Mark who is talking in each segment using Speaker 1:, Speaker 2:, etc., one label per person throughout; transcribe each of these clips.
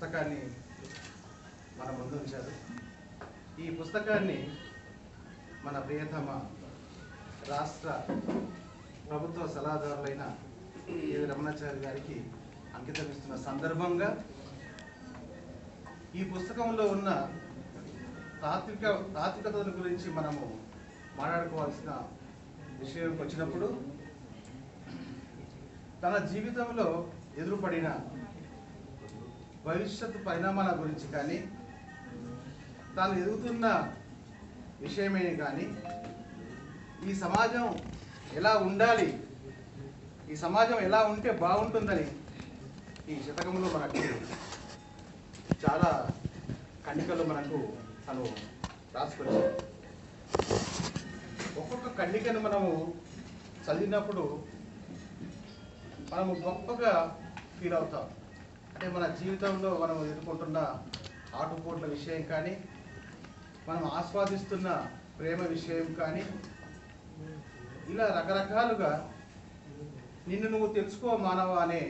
Speaker 1: పుస్తకాన్ని మన ముందు ఉంచారు. ఈ పుస్తకాన్ని మన ప్రియతమ రాష్ట్ర ప్రభుత్వ సలహాదారులైన ఏవి రమణాచారి గారికి అంకితం ఇస్తున్న సందర్భంగా ఈ పుస్తకంలో ఉన్న తాత్వికత గురించి మనము మాట్లాడుకోవాల్సిన విషయంకి వచ్చినప్పుడు తన జీవితంలో ఎదురుపడిన భవిష్యత్తు పరిణామాల గురించి కానీ తాను ఎదుగుతున్న విషయమే కానీ ఈ సమాజం ఎలా ఉండాలి, ఈ సమాజం ఎలా ఉంటే బాగుంటుందని ఈ శతకంలో మనకు చాలా ఖండికలు మనకు తను రాసుకొచ్చాడు. ఒక్కొక్క ఖండికను మనము చదివినప్పుడు మనము గొప్పగా ఫీల్ అవుతాం. అంటే మన జీవితంలో మనం ఎదుర్కొంటున్న ఆటుపోట్ల విషయం కానీ మనం ఆస్వాదిస్తున్న ప్రేమ విషయం కానీ ఇలా రకరకాలుగా నిన్ను నువ్వు తెలుసుకో మానవ అనే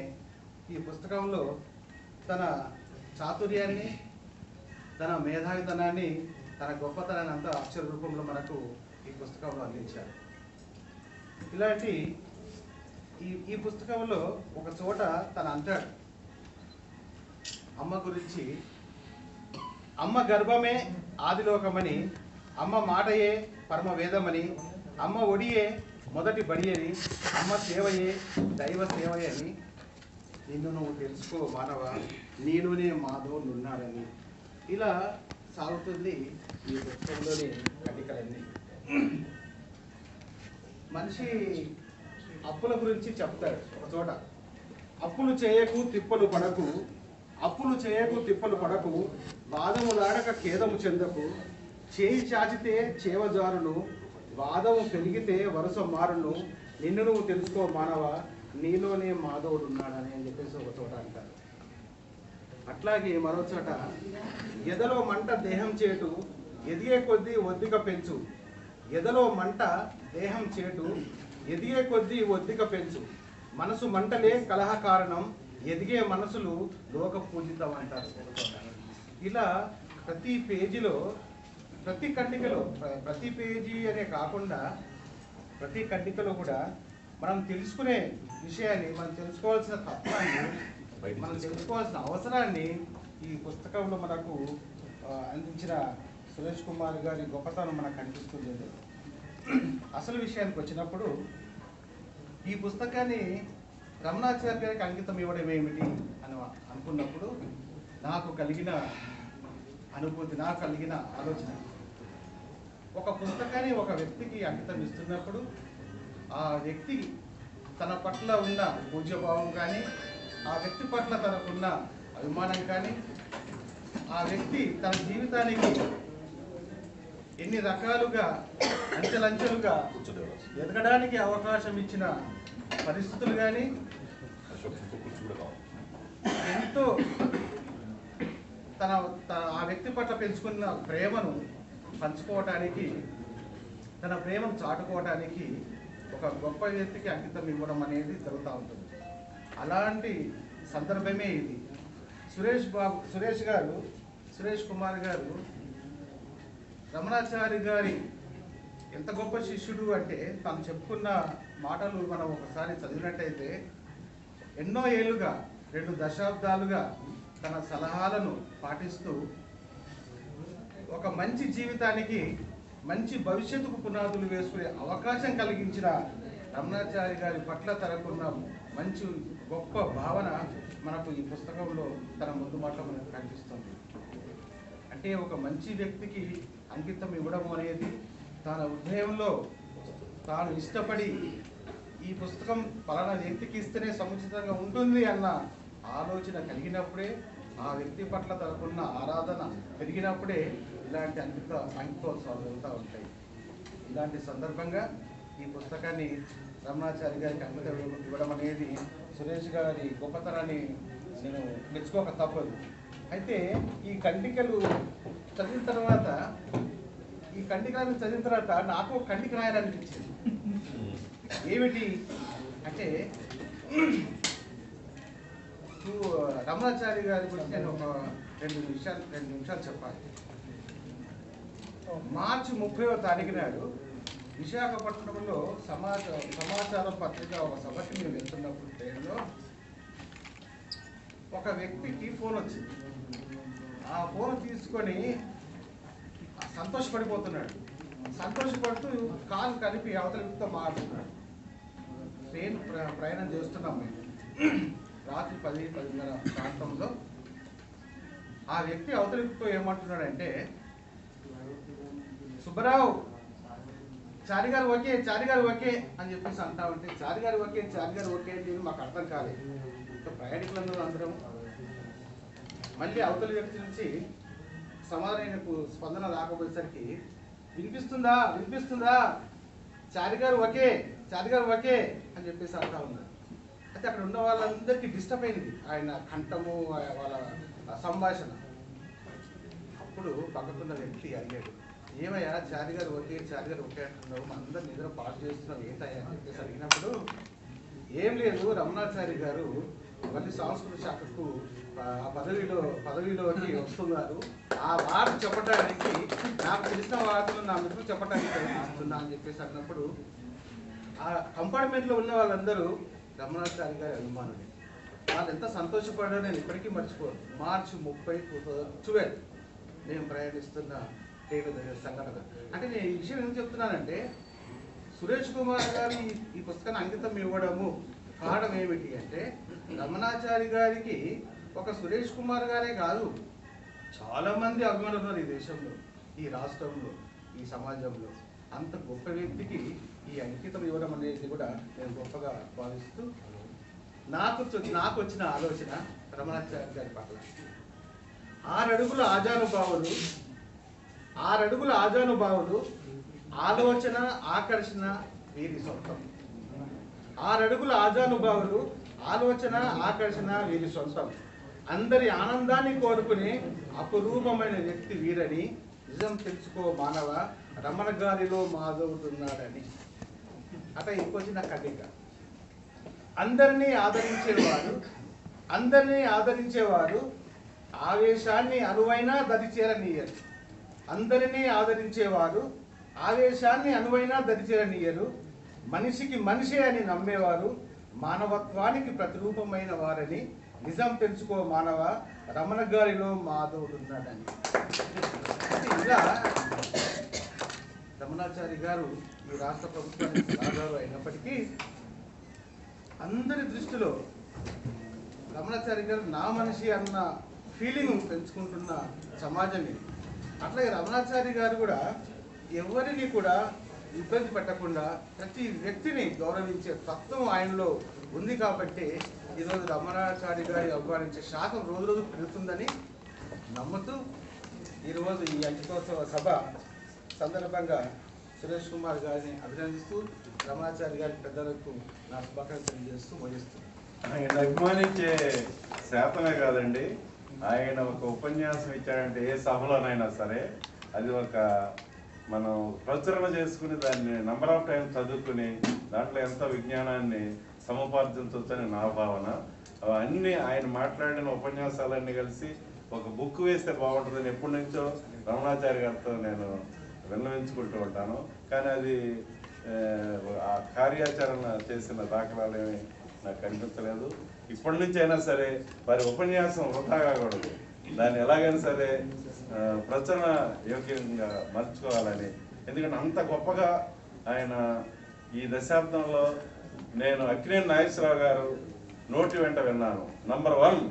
Speaker 1: ఈ పుస్తకంలో తన చాతుర్యాన్ని, తన మేధావితనాన్ని, తన గొప్పతనాన్ని అంతా అక్షర రూపంలో మనకు ఈ పుస్తకంలో అందించారు. ఇలాంటి ఈ పుస్తకంలో ఒక చోట తను అంటాడు అమ్మ గురించి, అమ్మ గర్భమే ఆదిలోకమని, అమ్మ మాటయే పరమ వేదమని, అమ్మ ఒడియే మొదటి బడి అని, అమ్మ సేవయే దైవ సేవయని, నిన్ను నువ్వు తెలుసుకో మానవ నీలోనే మాధవుడున్నాడని. ఇలా సాగుతుంది ఈ పుస్తకంలోని ఖండికలన్నీ. మనిషి అప్పుల గురించి చెప్తాడు ఒక చోట. అప్పులు చేయకు తిప్పలు పడకు, అప్పులు చేయకు తిప్పలు పడకు, వాదములాడక ఖేదము చెందకు, చేయి చాచితే చేవజారును, వాదము పెరిగితే వరుస మారును, నిన్ను నువ్వు తెలుసుకో మానవ నీలోనే మాధవుడు ఉన్నాడని అని చెప్పేసి ఒక చోట అంటారు. అట్లాగే మరో చోట ఎదలో మంట దేహం చేటు, ఎదిగే కొద్దీ ఒద్దిక పెంచు, ఎదలో మంట దేహం చేటు, ఎదిగే కొద్దీ ఒద్దిక పెంచు, మనసు మంటలే కలహ కారణం, ఎదిగే మనసులు లోక పూజితం అంటారు. ఇలా ప్రతి పేజీలో, ప్రతి ఖండికలో, ప్రతి పేజీ అనే కాకుండా ప్రతి ఖండికలో కూడా మనం తెలుసుకునే విషయాన్ని, మనం తెలుసుకోవాల్సిన తత్వాన్ని, మనం తెలుసుకోవాల్సిన అవసరాన్ని ఈ పుస్తకంలో మనకు అందించిన సురేష్ కుమార్ గారి గొప్పతనం మనకు కనిపిస్తుంది. అసలు విషయానికి వచ్చినప్పుడు ఈ పుస్తకాన్ని రమణాచారి గారికి అంకితం ఇవ్వడం ఏమిటి అని అనుకున్నప్పుడు నాకు కలిగిన అనుభూతి, నాకు కలిగిన ఆలోచన, ఒక పుస్తకాన్ని ఒక వ్యక్తికి అంకితం ఇస్తున్నప్పుడు ఆ వ్యక్తి తన పట్ల ఉన్న పూజ్యభావం కానీ, ఆ వ్యక్తి పట్ల తనకున్న అభిమానం కానీ, ఆ వ్యక్తి తన జీవితానికి ఎన్ని రకాలుగా అంచెలంచెలుగా ఎదగడానికి అవకాశం ఇచ్చిన పరిస్థితులు కానీ, ఎంతో తన ఆ వ్యక్తి పట్ల పెంచుకున్న ప్రేమను పంచుకోవటానికి, తన ప్రేమను చాటుకోవటానికి ఒక గొప్ప వ్యక్తికి అంకితం ఇవ్వడం అనేది జరుగుతూ ఉంటుంది. అలాంటి సందర్భమే ఇది. సురేష్ కుమార్ గారు రమణాచారి గారి ఎంత గొప్ప శిష్యుడు అంటే తను చెప్పుకున్న మాటలు మనం ఒకసారి చదివినట్టయితే ఎన్నో ఏళ్ళుగా, 2 దశాబ్దాలుగా తన సలహాలను పాటిస్తూ ఒక మంచి జీవితానికి, మంచి భవిష్యత్తుకు పునాదులు వేసుకునే అవకాశం కలిగించిన రమణాచారి గారి పట్ల తనకున్న మంచి గొప్ప భావన మనకు ఈ పుస్తకంలో తన ముందు మాట మనకు కనిపిస్తుంది. అంటే ఒక మంచి వ్యక్తికి అంకితం ఇవ్వడం అనేది తన హృదయంలో తాను ఇష్టపడి ఈ పుస్తకం పలానా వ్యక్తికి ఇస్తేనే సముచితంగా ఉంటుంది అన్న ఆలోచన కలిగినప్పుడే, ఆ వ్యక్తి పట్ల తనకున్న ఆరాధన పెరిగినప్పుడే ఇలాంటి అంకితోత్సవాలు జరుగుతూ ఉంటాయి. ఇలాంటి సందర్భంగా ఈ పుస్తకాన్ని రమణాచారి గారికి అంకితం ఇవ్వడం అనేది సురేష్ గారి గొప్పతనాన్ని నేను మెచ్చుకోక తప్పదు. అయితే ఈ ఖండికలు చదివిన తర్వాత, ఈ ఖండికలను చదివిన తర్వాత నాకు ఒక ఖండిక రాయాలనిపించింది. ఏమిటి అంటే రమణాచారి గారి గురించి నేను ఒక రెండు నిమిషాలు చెప్పాలి. మార్చి 30వ తారీఖు నాడు విశాఖపట్నంలో సమాచారం పత్రిక ఒక సభకి మేము వెళ్తున్నప్పుడు ట్రైన్లో ఒక వ్యక్తికి ఫోన్ వచ్చింది. ఆ ఫోన్ తీసుకొని సంతోషపడిపోతున్నాడు. సంతోషపడుతూ కాలు కలిపి అవతల వ్యక్తితో మాట్లాడుతున్నాడు. ట్రైన్ ప్రయాణం చేస్తున్నాం మేము. రాత్రి 10-10:30 ప్రాంతంలో ఆ వ్యక్తి అవతల వ్యక్తితో ఏమంటున్నాడంటే, సుబ్బారావు చారిగారు ఓకే అని చెప్పేసి అంటా ఉంటే చారిగారు ఓకే అంటే మాకు అర్థం కాలేదు. ప్రయాణికులందరూ అందరం మళ్ళీ అవతల వ్యక్తి నుంచి సమాధానకు స్పందన రాకపోయేసరికి వినిపిస్తుందా చారిగారు ఓకే అని చెప్పేసి అంటా ఉన్నారు. అయితే అక్కడ ఉన్న వాళ్ళందరికీ డిస్టర్బ్ అయింది ఆయన కంఠము, వాళ్ళ సంభాషణ. అప్పుడు పక్కకున్న వ్యక్తి అడిగాడు, ఏమయ్యా చారిగారు ఓకే అంటున్నావు, మా అందరు నిద్ర పాటు చేస్తున్నావు ఏంటయ్యా అని చెప్పేసి అడిగినప్పుడు, ఏం లేదు రమణాచారి గారు మళ్ళీ సంస్కృతి శాఖకు పదవిలోకి వస్తున్నారు. ఆ వార్త చెప్పడానికి నాకు తెలిసిన వార్తలు నా మిత్రులు చెప్పడానికి ప్రయత్నిస్తున్నా అని చెప్పేసి అన్నప్పుడు ఆ కంపార్ట్మెంట్లో ఉన్న వాళ్ళందరూ రమణాచారి గారి అభిమానులు. వాళ్ళు ఎంత సంతోషపడారో నేను ఇప్పటికీ మర్చిపోను. మార్చి 30, 2012 నేను ప్రయాణిస్తున్న సంఘటన. అంటే నేను ఈ విషయం ఎందుకు చెప్తున్నానంటే, సురేష్ కుమార్ గారు ఈ పుస్తకాన్ని అంకితం ఇవ్వడము కారణం ఏమిటి అంటే, రమణాచారి గారికి ఒక సురేష్ కుమార్ గారే కాదు, చాలామంది అభిమానులు ఉన్నారు ఈ దేశంలో, ఈ రాష్ట్రంలో, ఈ సమాజంలో. అంత గొప్ప వ్యక్తికి ఈ అంకితం ఇవ్వడం అనేది కూడా నేను గొప్పగా భావిస్తూ, నాకు వచ్చిన ఆలోచన రమణాచారి గారి పట్ల 6 అడుగుల ఆజానుభావులు ఆలోచన ఆకర్షణ వీరి సొంతం. 6 అడుగుల ఆజానుభావులు ఆలోచన ఆకర్షణ వీరి సొంతం. అందరి ఆనందాన్ని కోరుకునే అపురూపమైన వ్యక్తి వీరని నిజం తెలుసుకో మానవ, రమణ గారిలో మాధవుడున్నాడని. అట ఇంకొచ్చిన కథిక. అందరినీ ఆదరించేవారు ఆవేశాన్ని అనువైనా దరిచేరనీయరు. మనిషికి మనిషే అని నమ్మేవారు మానవత్వానికి ప్రతిరూపమైన వారని నిజం తెలుసుకో మానవ, రమణ గారిలో మాధవుడున్నాడని. ఇలా రమణాచారి గారు ఈ రాష్ట్ర ప్రభుత్వానికి సలహాదారు అయినప్పటికీ అందరి దృష్టిలో రమణాచారి గారు నా మనిషి అన్న ఫీలింగ్ పెంచుకుంటున్న సమాజం ఇది. అట్లాగే రమణాచారి గారు కూడా ఎవరిని కూడా ఇబ్బంది పెట్టకుండా ప్రతి వ్యక్తిని గౌరవించే తత్వం ఆయనలో ఉంది. కాబట్టి ఈరోజు రమణాచారి గారి అభిమానించే శాతం రోజు పెరుగుతుందని నమ్ముతూ ఈరోజు ఈ అంకితోత్సవ సభ సందర్భంగా సురేష్ కుమార్ గారిని అభినందిస్తూ రమణాచారి గారి పెద్దలకు నా శుభాకాంక్షలు తెలియజేస్తూ ముగిస్తూ,
Speaker 2: ఆయన అభిమానించే శాతమే కాదండి, ఆయన ఒక ఉపన్యాసం ఇచ్చాడంటే ఏ సభలోనైనా సరే అది ఒక మనం ప్రచురణ చేసుకుని దాన్ని నంబర్ ఆఫ్ టైం చదువుకుని దాంట్లో ఎంతో విజ్ఞానాన్ని సముపార్జించవచ్చని నా భావన. అవన్నీ ఆయన మాట్లాడిన ఉపన్యాసాలన్నీ కలిసి ఒక బుక్ వేస్తే బాగుంటుందని ఎప్పటి నుంచో రమణాచారి గారితో నేను విన్నవించుకుంటూ ఉంటాను. కానీ అది ఆ కార్యాచరణ చేసిన దాఖలాలు ఏమి నాకు కనిపించలేదు. ఇప్పటి నుంచి అయినా సరే వారి ఉపన్యాసం వృధా కాకూడదు, దాన్ని ఎలాగైనా సరే ప్రచురణ యోగ్యంగా మర్చుకోవాలని. ఎందుకంటే అంత గొప్పగా ఆయన ఈ దశాబ్దంలో నేను అక్కినేని నాగేశ్వరరావు గారు నోటి వెంట విన్నాను, నంబర్ 1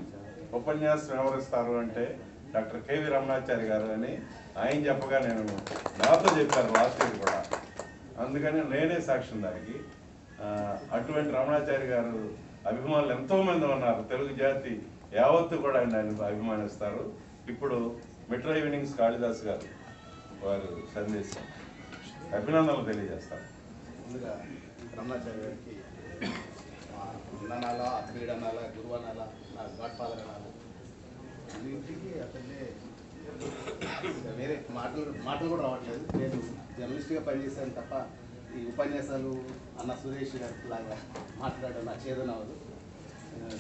Speaker 2: ఉపన్యాసం ఎవరిస్తారు అంటే డాక్టర్ కేవి రమణాచారి గారు అని ఆయన చెప్పగా నేను నాతో చెప్పారు లాస్ట్ ఇయర్ కూడా. అందుకని నేనే సాక్ష్యం దానికి. అటువంటి రమణాచారి గారు అభిమానులు ఎంతోమంది ఉన్నారు. తెలుగు జాతి యావత్తు కూడా ఆయన అభిమానిస్తారు. ఇప్పుడు మెట్రో ఈవినింగ్స్ కాళిదాస్ గారు వారు సందేశం అభినందనలు తెలియజేస్తారు.
Speaker 3: ముందుగా రమణాచారి గారికి అన్ననాలా, అత్మీయుడు అనాలా, గురువు అనాలా, నా గాడ్ ఫాదర్ అనాలా, అన్నింటికి అతనే వేరే మాటలు కూడా రావట్లేదు. నేను జర్నలిస్ట్గా పనిచేశాను తప్ప ఈ ఉపన్యాసాలు అన్న సురేష్ గారి లాగా మాట్లాడడం నా చేదన అవ్వదు.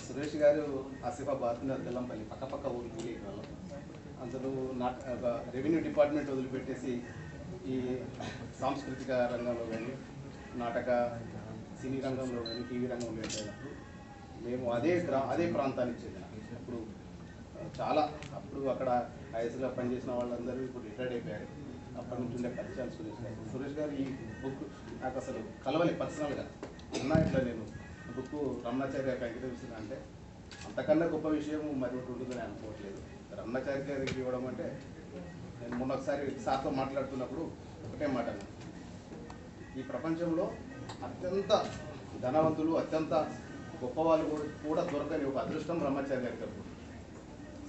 Speaker 3: సురేష్ గారు ఆసిఫాబాద్ తెల్లంపల్లి పక్క ఊరు కూలి వాళ్ళం. అందులో రెవెన్యూ డిపార్ట్మెంట్ వదిలిపెట్టేసి ఈ సాంస్కృతిక రంగంలో కానీ నాటక సినీ రంగంలో కానీ టీవీ రంగంలో వెళ్ళేటప్పుడు మేము అదే ప్రాంతానికి చెందిన ఇప్పుడు అప్పుడు అక్కడ ఐఎస్గా పనిచేసిన వాళ్ళందరూ ఇప్పుడు రిటైర్డ్ అయిపోయారు. అప్పటి నుంచి ఉండే పరిచయాలు సురేష్ గారు ఈ బుక్ నాకు అసలు కలవలే పర్సనల్గా అన్నా ఇట్లా నేను బుక్ రమణాచార్య గారికి అంకితం ఇస్తున్నా అంటే అంతకన్నా గొప్ప విషయం మరి ఒకటి ఉంటుందని అనుకోవట్లేదు. రమణాచార్య గారికి ఇవ్వడం అంటే నేను మొన్న ఒకసారి సార్తో మాట్లాడుతున్నప్పుడు ఒకటే మాట, ఈ ప్రపంచంలో అత్యంత ధనవంతులు అత్యంత గొప్పవాళ్ళు కూడా దొరకని ఒక అదృష్టం బ్రహ్మచారి గారికి.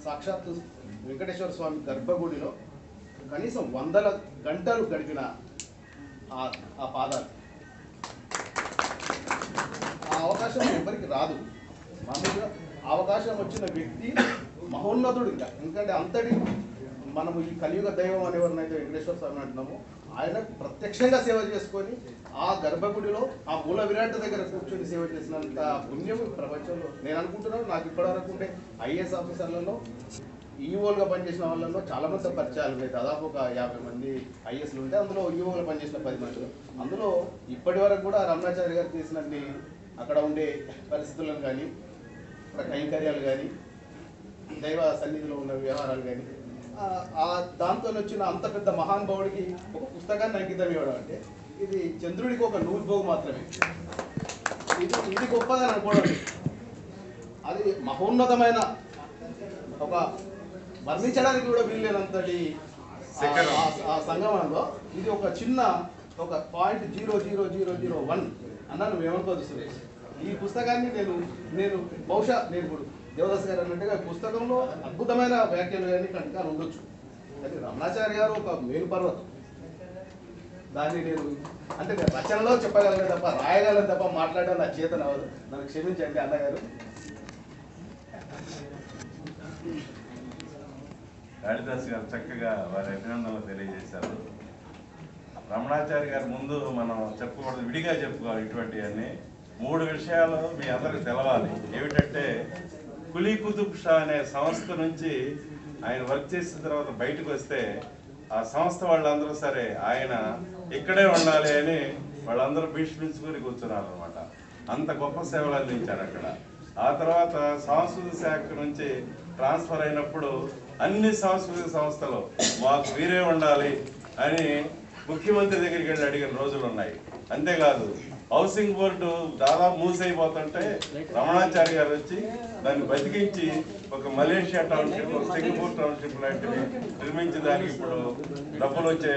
Speaker 3: సాక్షాత్తు వెంకటేశ్వర స్వామి గర్భగుడిలో కనీసం 100 గంటలు గడిపిన ఆ పాదాలు, ఆ అవకాశం ఎవరికి రాదు. మామూలుగా అవకాశం వచ్చిన వ్యక్తి మహోన్నతుడు. ఎందుకంటే అంతటి మనము ఈ కలియుగ దైవం అనేవారినైతే వెంకటేశ్వర స్వామి అంటున్నాము, ఆయన ప్రత్యక్షంగా సేవ చేసుకొని ఆ గర్భగుడిలో ఆ మూల విరాట్ దగ్గర కూర్చొని సేవ చేసినంత పుణ్యం ప్రపంచంలో నేను అనుకుంటున్నాను. నాకు ఇప్పటివరకు ఉండే ఐఏఎస్ ఆఫీసర్లలో ఈఓలుగా పనిచేసిన వాళ్ళలో చాలా మంది పరిచయాలు ఉన్నాయి. దాదాపు ఒక 50 మంది ఐఏఎస్లు ఉంటే అందులో ఈఓగా పనిచేసిన 10 మందిలో అందులో ఇప్పటి వరకు కూడా రమణాచార్య గారు చేసినన్ని అక్కడ ఉండే పరిస్థితులను కానీ అక్కడ కైంకర్యాలు కానీ దైవ సన్నిధిలో ఉన్న వ్యవహారాలు కానీ దాంతో వచ్చిన అంత పెద్ద మహానుభావుడికి ఒక పుస్తకాన్ని అంకితం ఇవ్వడం అంటే ఇది చంద్రుడికి ఒక నూర్భోగు మాత్రమే. ఇది గొప్పదని అనుకోవడం, అది మహోన్నతమైన ఒక వర్ణించడానికి కూడా వీల్లేనంతటి ఆ సంగమంలో ఇది ఒక చిన్న ఒక 0.00001 అన్నా నువ్వేమనుకోదు సురేష్. ఈ పుస్తకాన్ని నేను బహుశా నేను ఇప్పుడు దేవదాస్ గారు అన్నట్టుగా పుస్తకంలో అద్భుతమైన వ్యాఖ్యలు కానీ కంటకాలు ఉండొచ్చు, కానీ రమణాచార్య గారు ఒక మేలు పర్వతం. దాన్ని నేను రచనలో చెప్పగలను తప్ప రాయగలను తప్ప మాట్లాడడం నా చేత నవ్వదు. నన్ను క్షమించండి అన్నగారు.
Speaker 2: కాళిదాస్ గారు చక్కగా వారి అభినందనలు తెలియజేశారు. రమణాచార్య గారి ముందు మనం చెప్పుకోవడం విడిగా చెప్పుకోవాలి. ఇటువంటివన్నీ 3 విషయాలు మీ అందరికి తెలవాలి. ఏమిటంటే కులీ కుతుబ్ షా అనే సంస్థ నుంచి ఆయన వర్క్ చేసిన తర్వాత బయటకు వస్తే ఆ సంస్థ వాళ్ళందరూ సరే ఆయన ఇక్కడే ఉండాలి అని వాళ్ళందరూ భీష్మించుకొని కూర్చున్నారు అనమాట. అంత గొప్ప సేవలు అందించారు అక్కడ. ఆ తర్వాత సాంస్కృతిక శాఖ నుంచి ట్రాన్స్ఫర్ అయినప్పుడు అన్ని సాంస్కృతిక సంస్థలు మాకు వీరే ఉండాలి అని ముఖ్యమంత్రి దగ్గరికి వెళ్ళి అడిగిన రోజులు ఉన్నాయి. అంతేకాదు హౌసింగ్ బోర్డు దాదాపు మూసైపోతుంటే రమణాచార్య గారు వచ్చి దాన్ని బతికించి ఒక మలేషియా టౌన్షిప్, ఒక సింగపూర్ టౌన్షిప్ లాంటివి నిర్మించి దానికి ఇప్పుడు డబ్బులు వచ్చే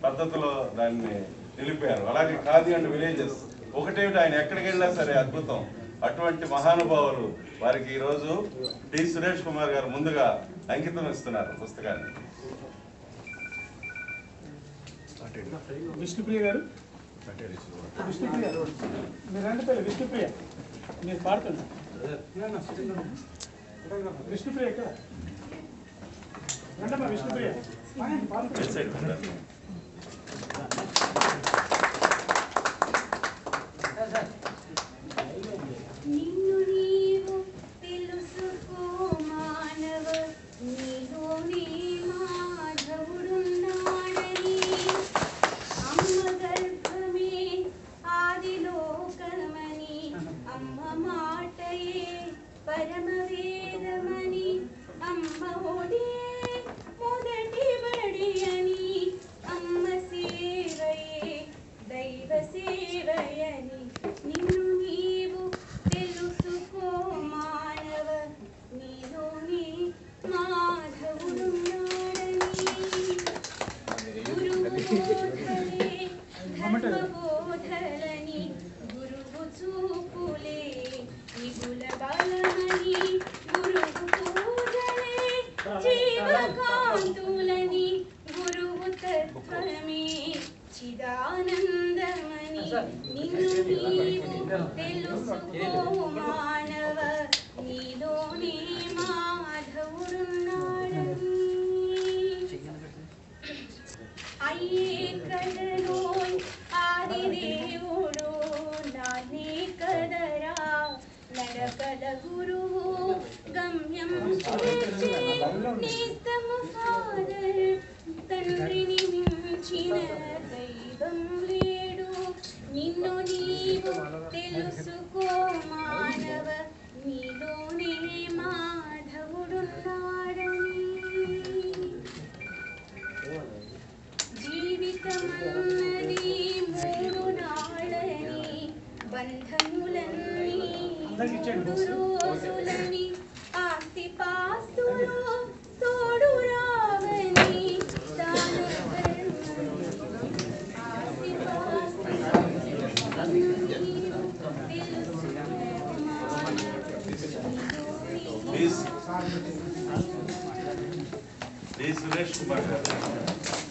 Speaker 2: పద్ధతిలో దాన్ని నిలిపారు. అలాగే ఖాదీ అండ్ విలేజెస్ ఒకటేమిటి, ఆయన ఎక్కడికి వెళ్ళినా సరే అద్భుతం. అటువంటి మహానుభావులు వారికి ఈరోజు టి సురేష్ కుమార్ గారు ముందుగా అంకితం ఇస్తున్నారు పుస్తకాన్ని.
Speaker 4: విష్ణుప్రియ గారు, విష్ణుప్రియ మీరు అంటే పేరు విష్ణుప్రియ, మీరు పాడుతున్నారు. విష్ణుప్రియ ఎక్కడ రండమ్మా, విష్ణుప్రియ
Speaker 5: నిన్ను నీవు తెలుసుకో మానవ, నీలో నీ మాధవుడున్నాడని. అమ్మ గర్భమే ఆదిలోకమని, అమ్మ మాటయే పరమవేదమని, అమ్మ ఒడే మొదటి బడి అని, అమ్మ సేవయే దైవ సేవయని. నిన్ను నీవు తెలుసుకో మానవ, నీలోని మాధవుడున్నాడని. గురువు బోధలే ధర్మబోధలని, గురువు చూపులే నిగుల బలమని, గురువు పూజలే జీవకాంతులని, గురువు తత్వమే చిదానందమని. నిన్ను నీవు తెలుసుకో మానవ, నీలోని మాధవుడున్నాడని. అయ్యే కదరోయ్ ఆదిదేవుడు, నానే కదరా నడకల గురువు గమ్యం చేర్చే నేస్తము ఫాదర్ తండ్రిని మించిన దైవం లేడు నిన్ను నీవు తెలుసుకో మానవ నీలోనే మాధవుడున్నాడని జీవితమన్నది మూడు నాళ్ళని బంధములన్నీ మూడు రోజులని ఆస్తి పాస్తులు తోడు రావని తాను ఆస్తి పాస్తులు
Speaker 2: ప్లీజ్ సురేష్ కుమార్ గారు